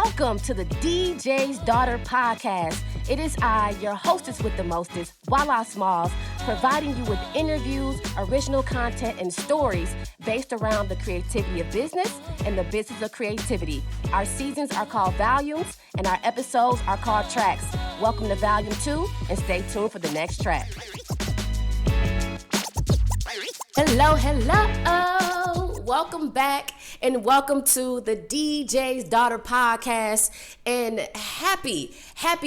Welcome to the DJ's Daughter Podcast. It is I, your hostess with the mostest, Walla Smalls, providing you with interviews, original content, and stories based around the creativity of business and the business of creativity. Our seasons are called volumes, and our episodes are called tracks. Welcome to Volume 2, and stay tuned for the next track. Hello. Welcome back and welcome to the DJ's Daughter Podcast and happy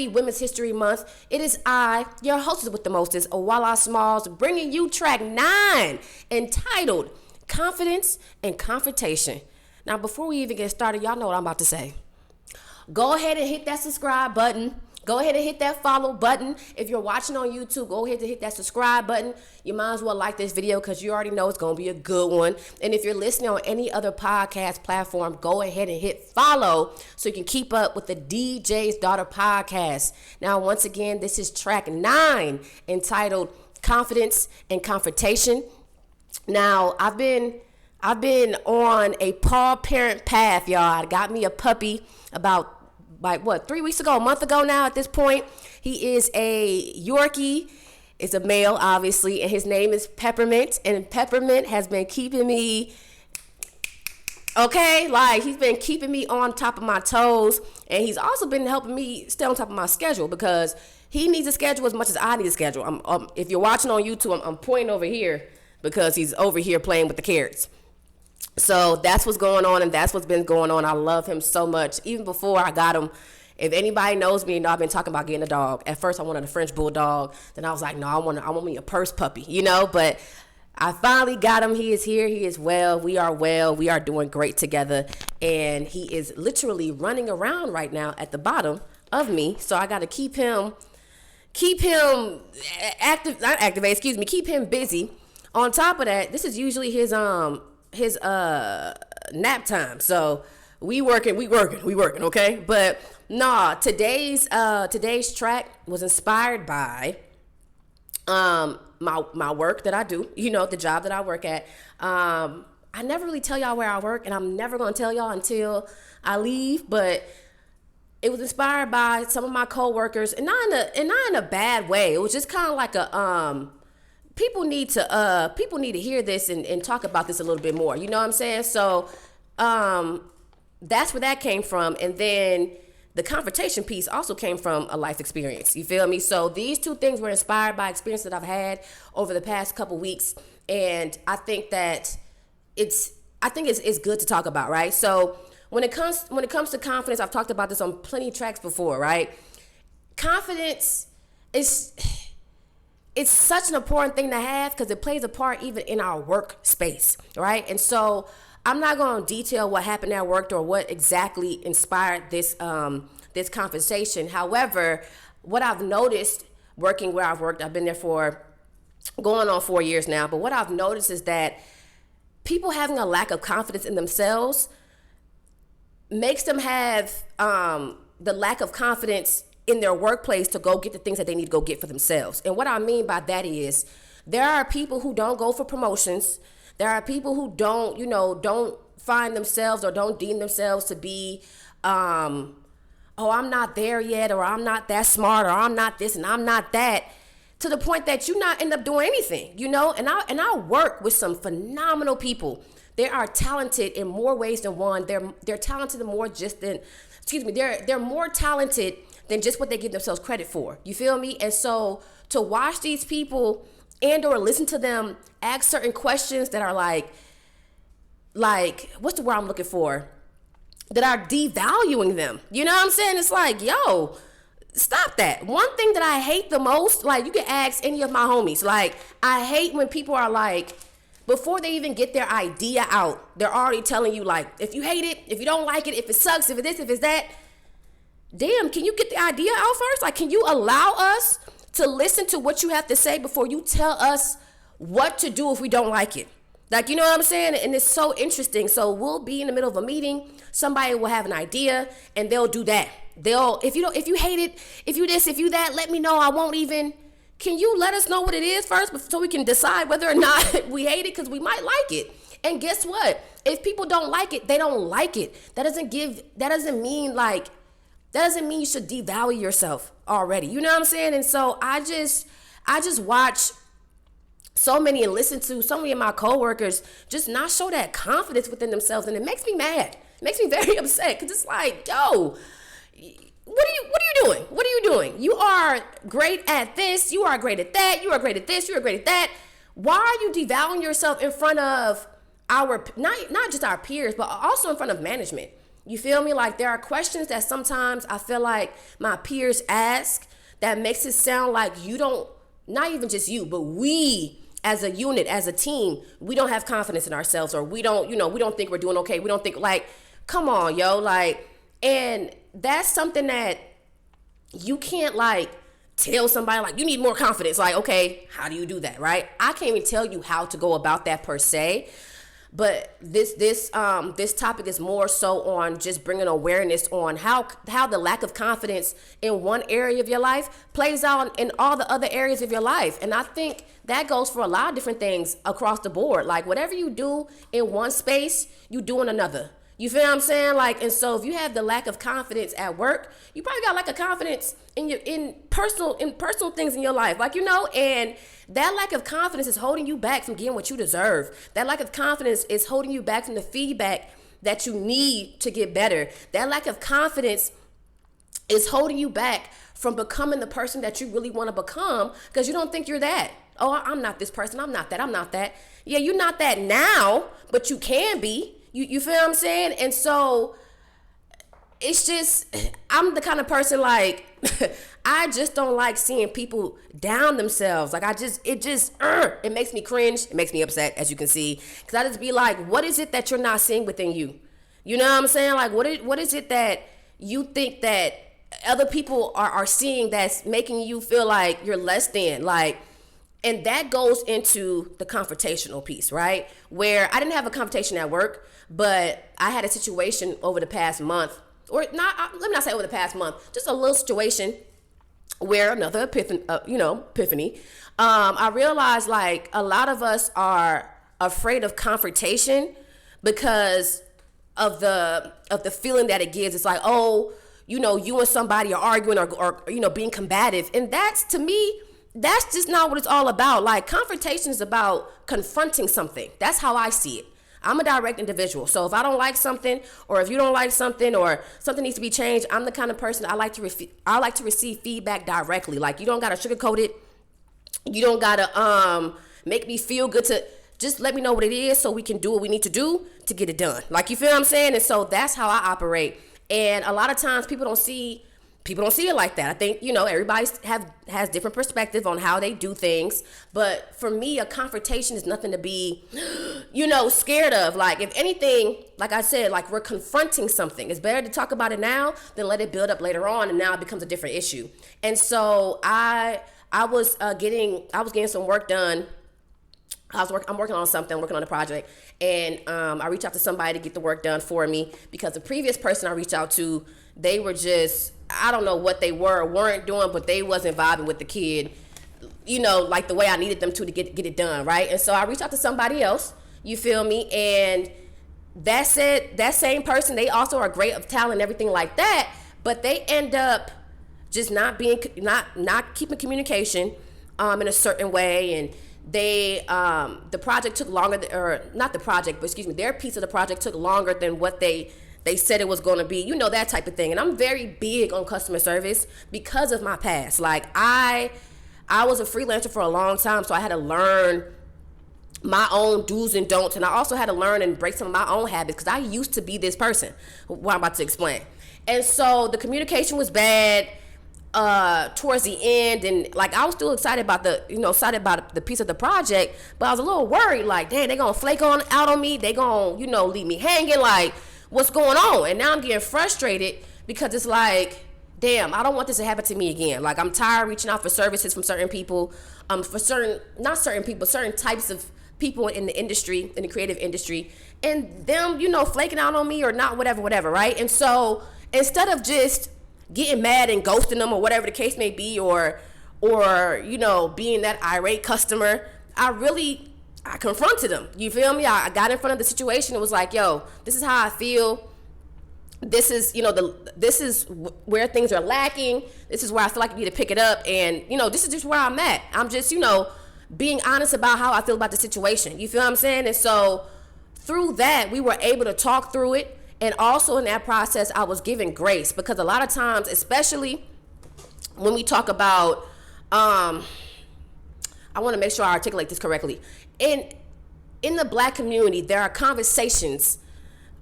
Women's History Month. It is I, your hostess with the mostest, Walla Smalls, bringing you track 9 entitled Confidence and Confrontation. Now, before we even get started, y'all know what I'm about to say. Go ahead and hit that subscribe button. Go ahead and hit that follow button. If you're watching on YouTube, go ahead and hit that subscribe button. You might as well like this video because you already know it's going to be a good one. And if you're listening on any other podcast platform, go ahead and hit follow so you can keep up with the DJ's Daughter Podcast. Now, once again, this is track 9 entitled Confidence and Confrontation. Now, I've been on a paw parent path, y'all. I got me a puppy about 3 weeks ago, a month ago now at this point. He is a Yorkie. It's a male, obviously, and his name is Peppermint. And Peppermint has been keeping me, he's been keeping me on top of my toes. And he's also been helping me stay on top of my schedule because he needs a schedule as much as I need a schedule. If you're watching on YouTube, I'm pointing over here because he's over here playing with the carrots. So that's what's going on, and that's what's been going on. I love him so much. Even before I got him, if anybody knows me, you know I've been talking about getting a dog. At first, I wanted a French bulldog. Then I was like, no, I want me a purse puppy, But I finally got him. He is here. He is well. We are well. We are doing great together. And he is literally running around right now at the bottom of me. So I got to keep him keep him busy. On top of that, this is usually his nap time. So we working, okay? But nah, today's track was inspired by my work that I do, the job that I work at. I never really tell y'all where I work, and I'm never gonna tell y'all until I leave, but it was inspired by some of my coworkers, and not in a bad way. It was just kind of like a people need to hear this and talk about this a little bit more. You know what I'm saying? So that's where that came from. And then the confrontation piece also came from a life experience. You feel me? So these two things were inspired by experience that I've had over the past couple weeks. And I think that it's good to talk about, right? So when it comes to confidence, I've talked about this on plenty of tracks before, right? Confidence it's such an important thing to have because it plays a part even in our workspace, right? And so I'm not going to detail what happened at work or what exactly inspired this conversation. However, what I've noticed working where I've worked, I've been there for going on 4 years now, but what I've noticed is that people having a lack of confidence in themselves makes them have the lack of confidence in their workplace to go get the things that they need to go get for themselves. And what I mean by that is there are people who don't go for promotions. There are people who don't find themselves or don't deem themselves to be, I'm not there yet, or I'm not that smart, or I'm not this and I'm not that, to the point that you not end up doing anything, And I work with some phenomenal people. They are talented in more ways than one. They're talented in more they're more talented than just what they give themselves credit for. You feel me? And so to watch these people and or listen to them ask certain questions that are like what's the word I'm looking for? That are devaluing them. You know what I'm saying? It's like, yo, stop that. One thing that I hate the most, you can ask any of my homies. I hate when people are like, before they even get their idea out, they're already telling you, if you hate it, if you don't like it, if it sucks, if it's this, if it's that. Damn, can you get the idea out first? Can you allow us to listen to what you have to say before you tell us what to do if we don't like it? You know what I'm saying? And it's so interesting. So we'll be in the middle of a meeting. Somebody will have an idea and they'll do that. If you hate it, if you this, if you that, let me know. I won't even. Can you let us know what it is first so we can decide whether or not we hate it? Because we might like it. And guess what? If people don't like it, they don't like it. That doesn't mean you should devalue yourself already. You know what I'm saying? And so I just watch so many and listen to so many of my coworkers just not show that confidence within themselves, and it makes me mad. It makes me very upset, because it's like, yo, what are you doing? What are you doing? You are great at this. You are great at that. You are great at this. You are great at that. Why are you devaluing yourself in front of our, not just our peers, but also in front of management? You feel me? Like, there are questions that sometimes I feel like my peers ask that makes it sound like you don't, not even just you, but we as a unit, as a team, we don't have confidence in ourselves, or we don't, we don't think we're doing okay. We don't think, like, come on, yo, like, and that's something that you can't, like, tell somebody, like, you need more confidence. Like, okay, how do you do that, right? I can't even tell you how to go about that per se. But this topic is more so on just bringing awareness on how the lack of confidence in one area of your life plays out in all the other areas of your life. And I think that goes for a lot of different things across the board. Like, whatever you do in one space, you do in another. You feel what I'm saying? Like, and so if you have the lack of confidence at work, you probably got lack of confidence in personal things in your life. Like, and that lack of confidence is holding you back from getting what you deserve. That lack of confidence is holding you back from the feedback that you need to get better. That lack of confidence is holding you back from becoming the person that you really want to become, because you don't think you're that. Oh, I'm not this person. I'm not that. I'm not that. Yeah, you're not that now, but you can be. You feel what I'm saying? And so it's just, I'm the kind of person, like, I just don't like seeing people down themselves. Like, it makes me cringe. It makes me upset, as you can see. Because I just be like, what is it that you're not seeing within you? You know what I'm saying? Like, what is it that you think that other people are seeing that's making you feel like you're less than? Like, and that goes into the confrontational piece, right? Where I didn't have a confrontation at work, but I had a situation over the past month, or not, let me not say over the past month, just a little situation where another epiphany. I realized, like, a lot of us are afraid of confrontation because of the feeling that it gives. It's like, oh, you and somebody are arguing or being combative. And that's, to me, that's just not what it's all about. Like, confrontation is about confronting something. That's how I see it. I'm a direct individual. So if I don't like something, or if you don't like something, or something needs to be changed, I'm the kind of person I like to receive feedback directly. Like, you don't gotta sugarcoat it. You don't gotta make me feel good. To just let me know what it is so we can do what we need to do to get it done. Like, you feel what I'm saying? And so that's how I operate. And a lot of times people don't see it like that. I think, everybody has different perspective on how they do things. But for me, a confrontation is nothing to be, scared of. Like, if anything, like I said, like, we're confronting something. It's better to talk about it now than let it build up later on, and now it becomes a different issue. And so I was getting some work done. I'm working on something, working on a project, and I reached out to somebody to get the work done for me, because the previous person I reached out to, they were just, I don't know what they weren't doing, but they wasn't vibing with the kid, like the way I needed them to get it done, right? And so I reached out to somebody else, you feel me? And that same person, they also are great of talent and everything like that, but they end up just not keeping communication in a certain way, and they the project took longer, or not the project, but excuse me, their piece of the project took longer than what they said it was going to be, that type of thing. And I'm very big on customer service because of my past. Like, I was a freelancer for a long time, so I had to learn my own do's and don'ts, and I also had to learn and break some of my own habits, because I used to be this person, what I'm about to explain. And so the communication was bad towards the end, and like, I was still excited about the piece of the project, but I was a little worried, like, dang, they gonna flake out on me, they gonna leave me hanging, like, what's going on? And now I'm getting frustrated, because it's like, damn, I don't want this to happen to me again. Like, I'm tired of reaching out for services from certain people, certain types of people in the industry, in the creative industry, and them, flaking out on me or not, whatever, right? And so instead of just getting mad and ghosting them, or whatever the case may be, or being that irate customer, I I confronted him. You feel me? I got in front of the situation. It was like, yo, this is how I feel. This is, this is where things are lacking. This is where I feel like you need to pick it up. And, this is just where I'm at. I'm just, being honest about how I feel about the situation. You feel what I'm saying? And so through that, we were able to talk through it. And also in that process, I was given grace, because a lot of times, especially when we talk about, I want to make sure I articulate this correctly. In the Black community, there are conversations,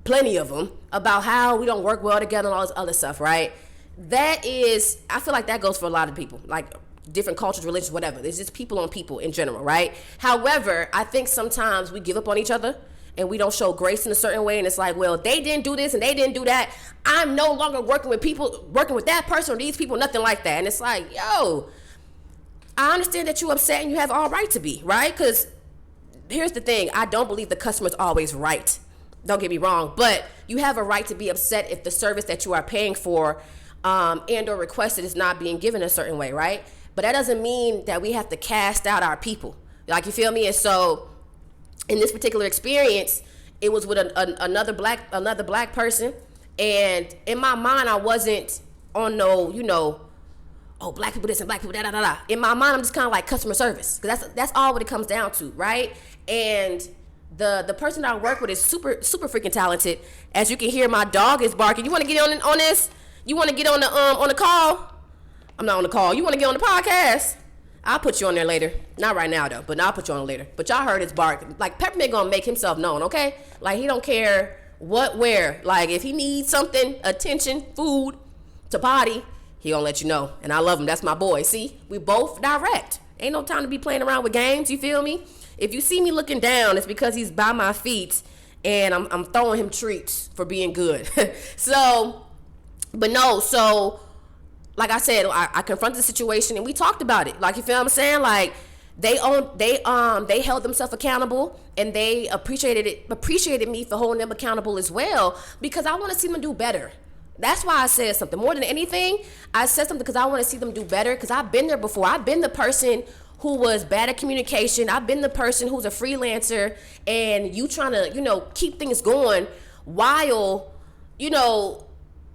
plenty of them, about how we don't work well together and all this other stuff, right? That is, I feel like that goes for a lot of people, like different cultures, religions, whatever. There's just people on people in general, right? However, I think sometimes we give up on each other and we don't show grace in a certain way, and it's like, well, they didn't do this and they didn't do that. I'm no longer working with that person or these people, nothing like that. And it's like, yo, I understand that you're upset and you have all right to be, right? Because here's the thing, I don't believe the customer's always right. Don't get me wrong, but you have a right to be upset if the service that you are paying for and or requested is not being given a certain way, right? But that doesn't mean that we have to cast out our people. Like, you feel me? And so in this particular experience, it was with another black person, and in my mind, I wasn't on no, oh, black people this and black people da. In my mind, I'm just kind of like customer service, because that's all what it comes down to, right? And the person that I work with is super freaking talented. As you can hear, my dog is barking. You want to get on this? You want to get on the call? I'm not on the call. You want to get on the podcast? I'll put you on there later. Not right now, though, but I'll put you on later. But y'all heard his bark. Like, Peppermint gonna make himself known, okay? Like, he don't care what, where. Like, if he needs something, attention, food, to potty, he gonna let you know. And I love him. That's my boy. See? We both direct. Ain't no time to be playing around with games. You feel me? If you see me looking down, it's because he's by my feet and I'm throwing him treats for being good. So, like I said, I confronted the situation and we talked about it. Like, you feel what I'm saying? Like, they held themselves accountable, and they appreciated me for holding them accountable as well, because I want to see them do better. That's why I said something. More than anything, I said something because I want to see them do better, because I've been there before. I've been the person who was bad at communication. I've been the person who's a freelancer, and you trying to, keep things going while,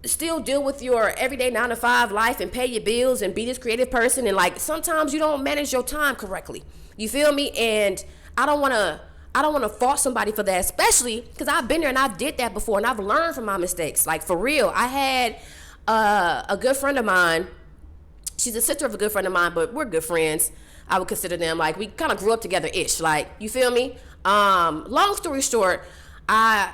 still deal with your everyday 9-to-5 life and pay your bills and be this creative person. And like, sometimes you don't manage your time correctly. You feel me? And I don't want to fault somebody for that, especially because I've been there and I did that before, and I've learned from my mistakes. Like, for real, I had a good friend of mine. She's a sister of a good friend of mine, but we're good friends. I would consider them. Like, we kind of grew up together-ish. Like, you feel me? Long story short,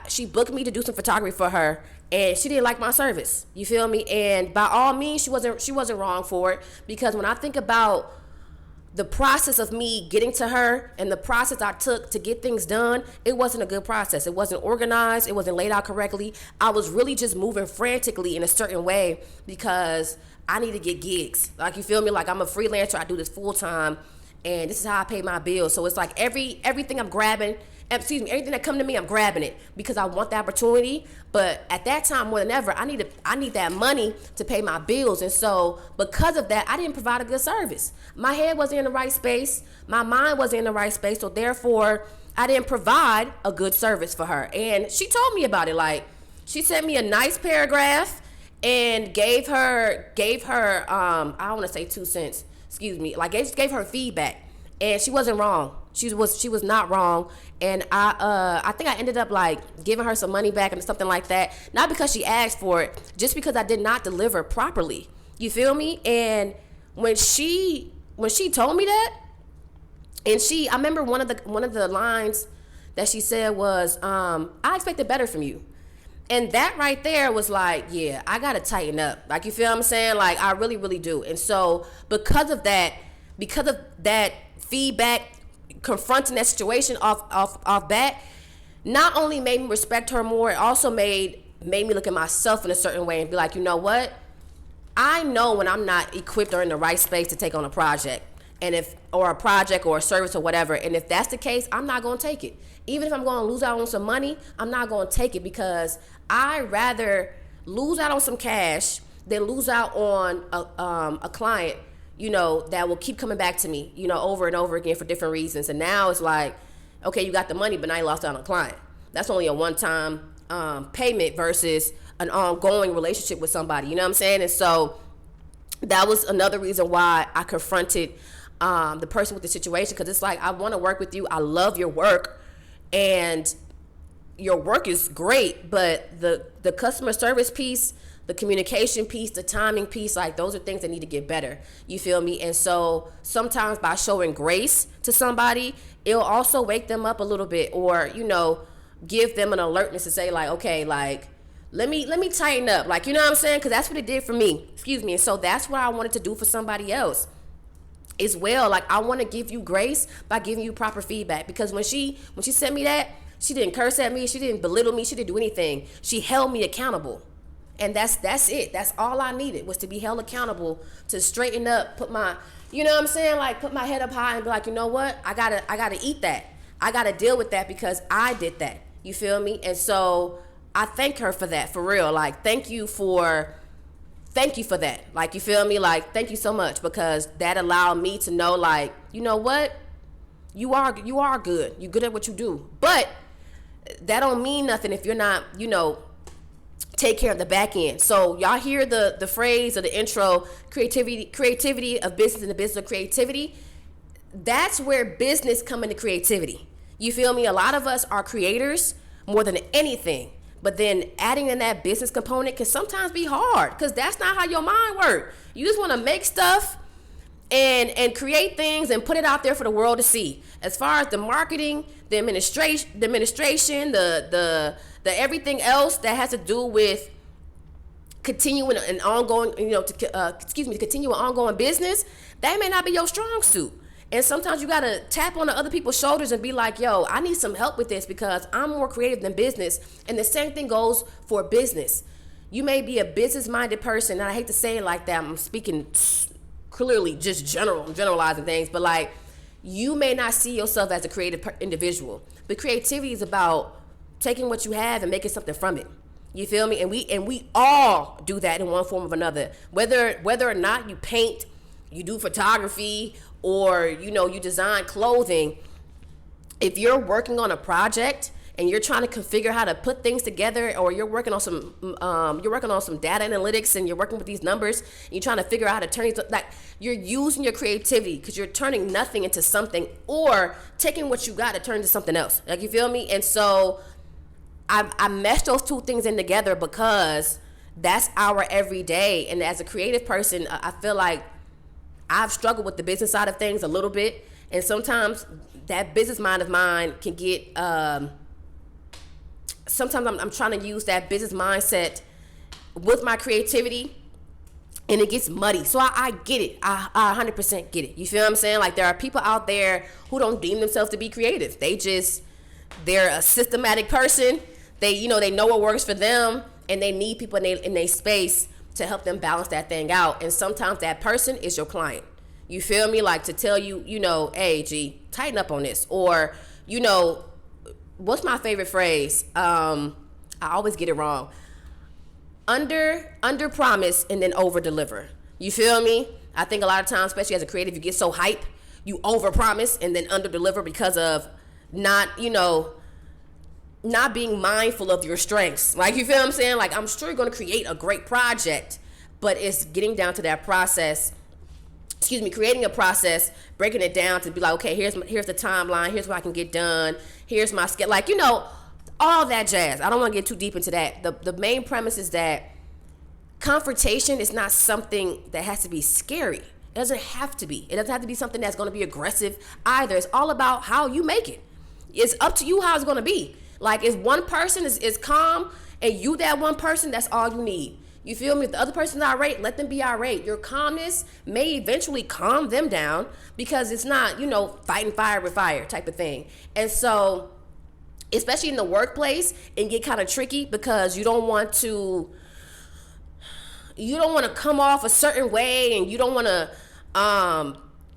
she booked me to do some photography for her, and she didn't like my service. You feel me? And by all means, she wasn't wrong for it, because when I think about the process of me getting to her and the process I took to get things done, it wasn't a good process. It wasn't organized. It wasn't laid out correctly. I was really just moving frantically in a certain way because I need to get gigs. Like, you feel me? Like, I'm a freelancer. I do this full time, and this is how I pay my bills. So it's like everything I'm grabbing, everything that come to me, I'm grabbing it because I want the opportunity. But at that time, more than ever, I need that money to pay my bills. And so because of that, I didn't provide a good service. My head wasn't in the right space. My mind wasn't in the right space. So therefore, I didn't provide a good service for her. And she told me about it. Like, she sent me a nice paragraph and gave her I don't want to say 2 cents. Excuse me. Like, just gave her feedback. And she wasn't wrong. She was not wrong. And I think I ended up like giving her some money back and something like that. Not because she asked for it, just because I did not deliver properly. You feel me? And when she told me that, and I remember one of the lines that she said was, I expected better from you. And that right there was like, yeah, I gotta tighten up. Like, you feel what I'm saying? Like, I really, really do. And so because of that feedback, confronting that situation off bat, not only made me respect her more, it also made me look at myself in a certain way and be like, you know what? I know when I'm not equipped or in the right space to take on a project, or a project or a service or whatever. And if that's the case, I'm not gonna take it. Even if I'm gonna lose out on some money, I'm not gonna take it, because I rather lose out on some cash than lose out on a client, that will keep coming back to me, over and over again for different reasons. And now it's like, Okay, you got the money, but now you lost out on a client. That's only a one-time payment versus an ongoing relationship with somebody. You know what I'm saying? And so that was another reason why I confronted the person with the situation, because it's like, I want to work with you. I love your work, and your work is great, but the customer service piece, the communication piece, the timing piece, like, those are things that need to get better. You feel me? And so sometimes by showing grace to somebody, it'll also wake them up a little bit, or, give them an alertness to say, like, okay, like, let me tighten up. Like, you know what I'm saying? Because that's what it did for me. Excuse me. And so that's what I wanted to do for somebody else as well. Like, I want to give you grace by giving you proper feedback, because when she sent me that, she didn't curse at me, she didn't belittle me, she didn't do anything. She held me accountable. And that's it. That's all I needed, was to be held accountable, to straighten up, put my, you know what I'm saying? Like, put my head up high and be like, you know what? I gotta eat that. I gotta deal with that because I did that. You feel me? And so I thank her for that, for real. Like, thank you for that. Like, you feel me? Like, thank you so much, because that allowed me to know, like, you know what? You are good. You're good at what you do. But that don't mean nothing if you're not, take care of the back end. So y'all hear the phrase or the intro, creativity of business and the business of creativity. That's where business come into creativity. You feel me? A lot of us are creators more than anything. But then adding in that business component can sometimes be hard, because that's not how your mind works. You just want to make stuff and create things and put it out there for the world to see. As far as the marketing, the administration, the everything else that has to do with continuing an ongoing, to continue an ongoing business, that may not be your strong suit. And sometimes you gotta tap on the other people's shoulders and be like, yo, I need some help with this, because I'm more creative than business. And the same thing goes for business. You may be a business-minded person, and I hate to say it like that, I'm speaking clearly just I'm generalizing things, but like, you may not see yourself as a creative individual. But creativity is about taking what you have and making something from it. You feel me? And we all do that in one form or another. Whether or not you paint, you do photography, or you design clothing, if you're working on a project and you're trying to configure how to put things together, or you're working on some data analytics and you're working with these numbers and you're trying to figure out how to turn these, like, you're using your creativity, because you're turning nothing into something, or taking what you got to turn into something else. Like, you feel me? And so I meshed those two things in together, because that's our everyday. And as a creative person, I feel like I've struggled with the business side of things a little bit, and sometimes that business mind of mine can get sometimes I'm trying to use that business mindset with my creativity, and it gets muddy. So I get it. I 100% get it. You feel what I'm saying? Like, there are people out there who don't deem themselves to be creative. They're a systematic person. They know what works for them, and they need people in their space to help them balance that thing out. And sometimes that person is your client. You feel me? Like, to tell you, hey, G, tighten up on this. Or, what's my favorite phrase? I always get it wrong. Under promise and then over deliver. You feel me? I think a lot of times, especially as a creative, you get so hype, you over promise and then under deliver, because of not being mindful of your strengths. Like, you feel what I'm saying? Like, I'm sure you're going to create a great project, but it's getting down to that process. Creating a process, breaking it down to be like, okay, here's the timeline, here's what I can get done, here's my skill, like, all that jazz. I don't want to get too deep into that. The main premise is that confrontation is not something that has to be scary. It doesn't have to be. It doesn't have to be something that's going to be aggressive either. It's all about how you make it. It's up to you how it's going to be. Like, if one person is calm and you that one person, that's all you need. You feel me? If the other person's irate, let them be irate. Your calmness may eventually calm them down, because it's not, fighting fire with fire type of thing. And so, especially in the workplace, it get kind of tricky, because you don't want to come off a certain way, and you don't want to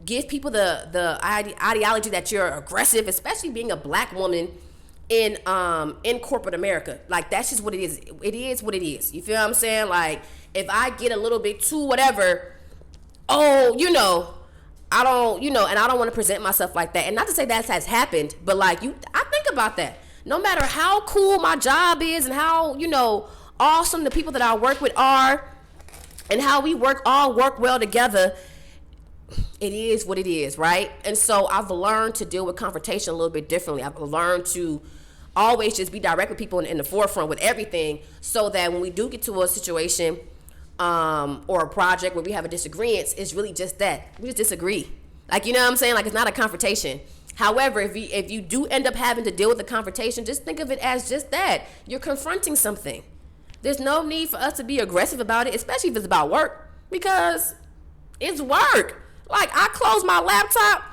give people the ideology that you're aggressive, especially being a black woman in corporate America. Like, that's just what it is. It is what it is. You feel what I'm saying? Like, if I get a little bit too whatever, I don't, and I don't want to present myself like that. And not to say that has happened, but like I think about that. No matter how cool my job is and how, awesome the people that I work with are and how we all work well together, it is what it is, right? And so I've learned to deal with confrontation a little bit differently. I've learned to always just be direct with people in the forefront with everything, so that when we do get to a situation or a project where we have a disagreement, it's really just that. We just disagree. Like, you know what I'm saying? Like, it's not a confrontation. However, if you do end up having to deal with a confrontation, just think of it as just that. You're confronting something. There's no need for us to be aggressive about it, especially if it's about work, because it's work. Like, I close my laptop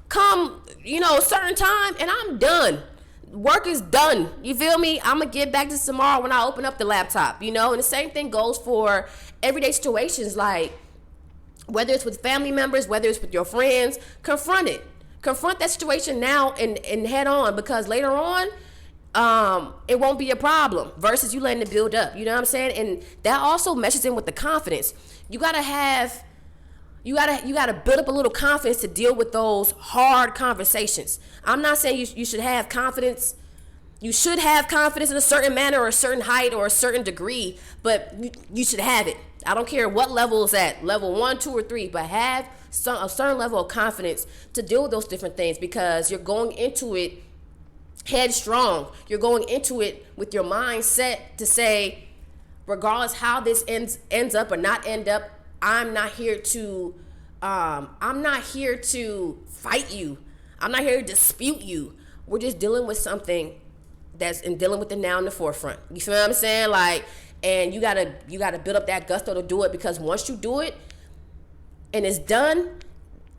come, a certain time, and I'm done. Work is done. You feel me? I'm going to get back to this tomorrow when I open up the laptop, And the same thing goes for everyday situations, like whether it's with family members, whether it's with your friends, confront it. Confront that situation now and head on, because later on, it won't be a problem versus you letting it build up. You know what I'm saying? And that also meshes in with the confidence. You gotta build up a little confidence to deal with those hard conversations. I'm not saying you should have confidence. You should have confidence in a certain manner or a certain height or a certain degree, but you should have it. I don't care what level it's at, level 1, 2, or 3, but have a certain level of confidence to deal with those different things, because you're going into it headstrong. You're going into it with your mindset to say, regardless how this ends up or not end up, I'm not here to fight you. I'm not here to dispute you. We're just dealing with something dealing with it now in the forefront. You feel what I'm saying? Like, and you gotta build up that gusto to do it, because once you do it and it's done,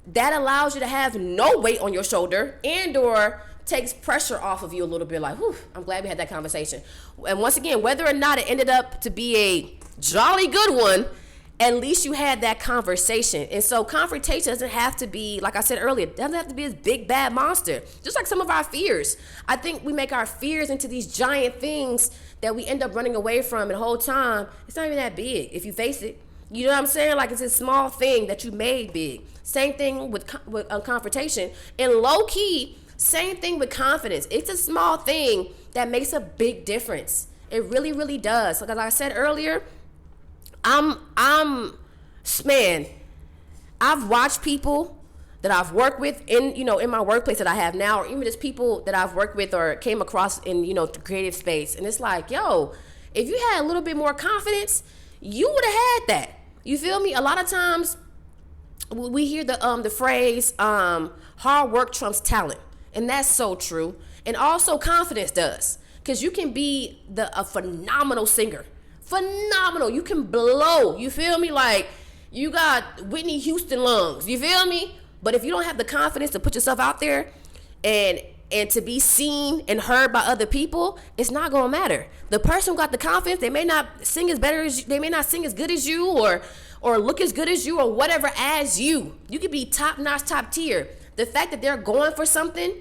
that allows you to have no weight on your shoulder and or takes pressure off of you a little bit. Like, whew, I'm glad we had that conversation. And once again, whether or not it ended up to be a jolly good one, at least you had that conversation. And so confrontation doesn't have to be, like I said earlier, it doesn't have to be this big bad monster. Just like some of our fears. I think we make our fears into these giant things that we end up running away from, and the whole time, it's not even that big if you face it. You know what I'm saying? Like, it's a small thing that you made big. Same thing with confrontation. And low key, same thing with confidence. It's a small thing that makes a big difference. It really, really does. Like I said earlier, I've watched people that I've worked with in my workplace that I have now, or even just people that I've worked with or came across in, the creative space. And it's like, yo, if you had a little bit more confidence, you would have had that. You feel me? A lot of times we hear the phrase, hard work trumps talent. And that's so true. And also confidence does. Because you can be a phenomenal singer. Phenomenal. You can blow. You feel me? Like, you got Whitney Houston lungs. You feel me? But if you don't have the confidence to put yourself out there and to be seen and heard by other people, it's not gonna matter. The person who got the confidence, they may not sing as better as you, they may not sing as good as you, or look as good as you, or whatever as you. You could be top notch, top tier. The fact that they're going for something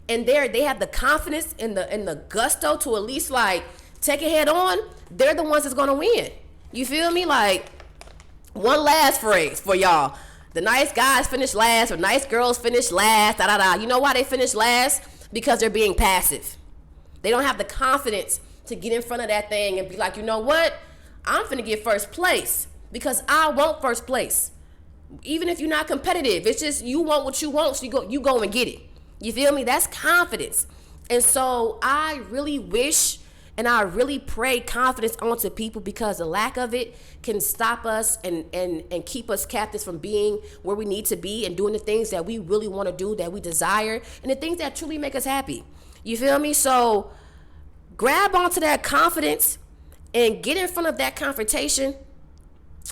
and they have the confidence and the gusto to at least like take it head on, they're the ones that's gonna win. You feel me? Like, one last phrase for y'all. The nice guys finish last, or nice girls finish last, da da da. You know why they finish last? Because they're being passive. They don't have the confidence to get in front of that thing and be like, you know what? I'm finna get first place because I want first place. Even if you're not competitive, it's just you want what you want, so you go and get it. You feel me? That's confidence. And so I really wish and I really pray confidence onto people, because the lack of it can stop us and keep us captives from being where we need to be and doing the things that we really want to do, that we desire, and the things that truly make us happy. You feel me? So grab onto that confidence and get in front of that confrontation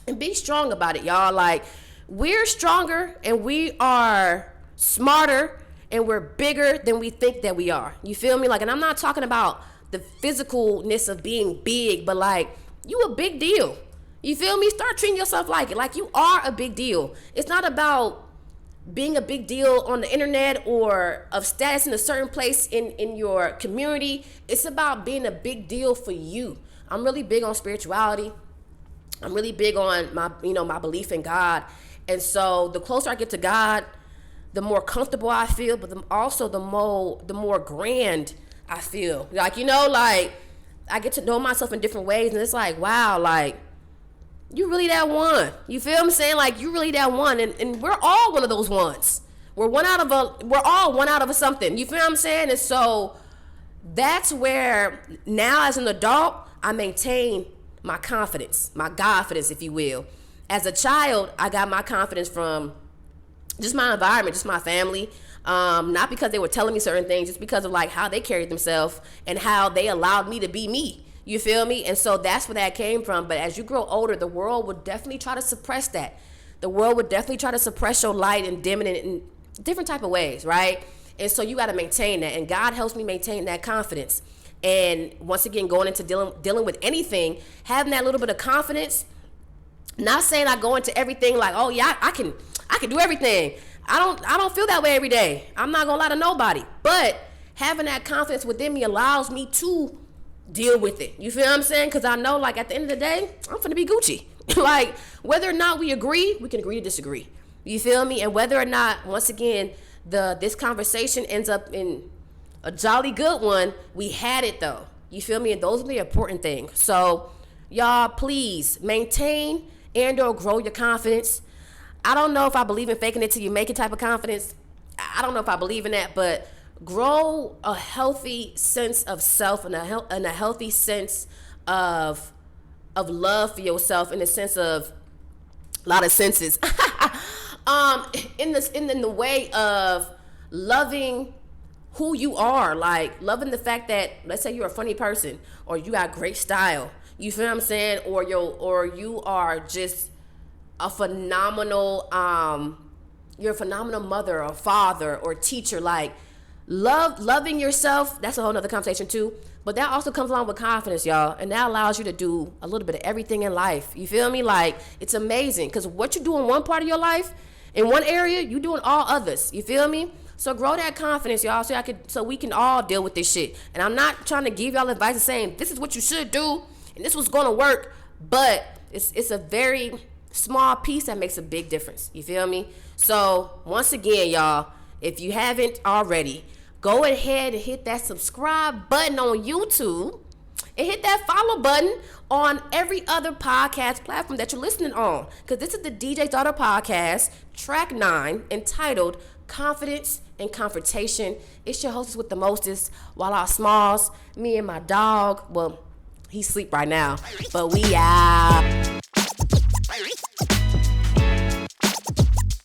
and be strong about it, y'all. Like, we're stronger and we are smarter and we're bigger than we think that we are. You feel me? Like, and I'm not talking about the physicalness of being big, but like, you a big deal. You feel me? Start treating yourself like it. Like, you are a big deal. It's not about being a big deal on the internet or of status in a certain place in your community. It's about being a big deal for you. I'm really big on spirituality. I'm really big on my belief in God. And so the closer I get to God, the more comfortable I feel, but also the more grand I feel. Like, like I get to know myself in different ways, and it's like, wow, like, you really that one. You feel what I'm saying? Like, you really that one, and we're all one of those ones. We're all one out of a something. You feel what I'm saying? And so that's where now as an adult, I maintain my confidence, my Godfidence, if you will. As a child, I got my confidence from just my environment, just my family. Not because they were telling me certain things, just because of like how they carried themselves and how they allowed me to be me. You feel me? And so that's where that came from. But as you grow older, the world would definitely try to suppress that. The world would definitely try to suppress your light and dim it in different type of ways, right? And so you got to maintain that. And God helps me maintain that confidence. And once again, going into dealing with anything, having that little bit of confidence. Not saying I go into everything like, oh yeah, I can do everything. I don't feel that way every day. I'm not gonna lie to nobody. But having that confidence within me allows me to deal with it. You feel what I'm saying? Because I know, like, at the end of the day, I'm finna be Gucci. Like, whether or not we agree, we can agree to disagree. You feel me? And whether or not, once again, this conversation ends up in a jolly good one, we had it though. You feel me? And those are the important things. So, y'all, please maintain and or grow your confidence. I don't know if I believe in faking it till you make it type of confidence. I don't know if I believe in that, but grow a healthy sense of self and a healthy sense of love for yourself, in the sense of a lot of senses. In the way of loving who you are, like loving the fact that, let's say you're a funny person, or you got great style. You feel what I'm saying? Or you are just a phenomenal, you're a phenomenal mother or father or teacher. Like, loving yourself, that's a whole nother conversation too. But that also comes along with confidence, y'all. And that allows you to do a little bit of everything in life. You feel me? Like, it's amazing. Because what you do in one part of your life, in one area, you do in all others. You feel me? So grow that confidence, y'all, so we can all deal with this shit. And I'm not trying to give y'all advice and saying this is what you should do and this was gonna work, but it's a very small piece that makes a big difference. You feel me? So once again, y'all, if you haven't already, go ahead and hit that subscribe button on YouTube and hit that follow button on every other podcast platform that you're listening on. Because this is the DJ's Daughter Podcast, track 9, entitled Confidence and Confrontation. It's your hostess with the mostest, Walla Smalls, me and my dog. Well, he sleep right now, but we out.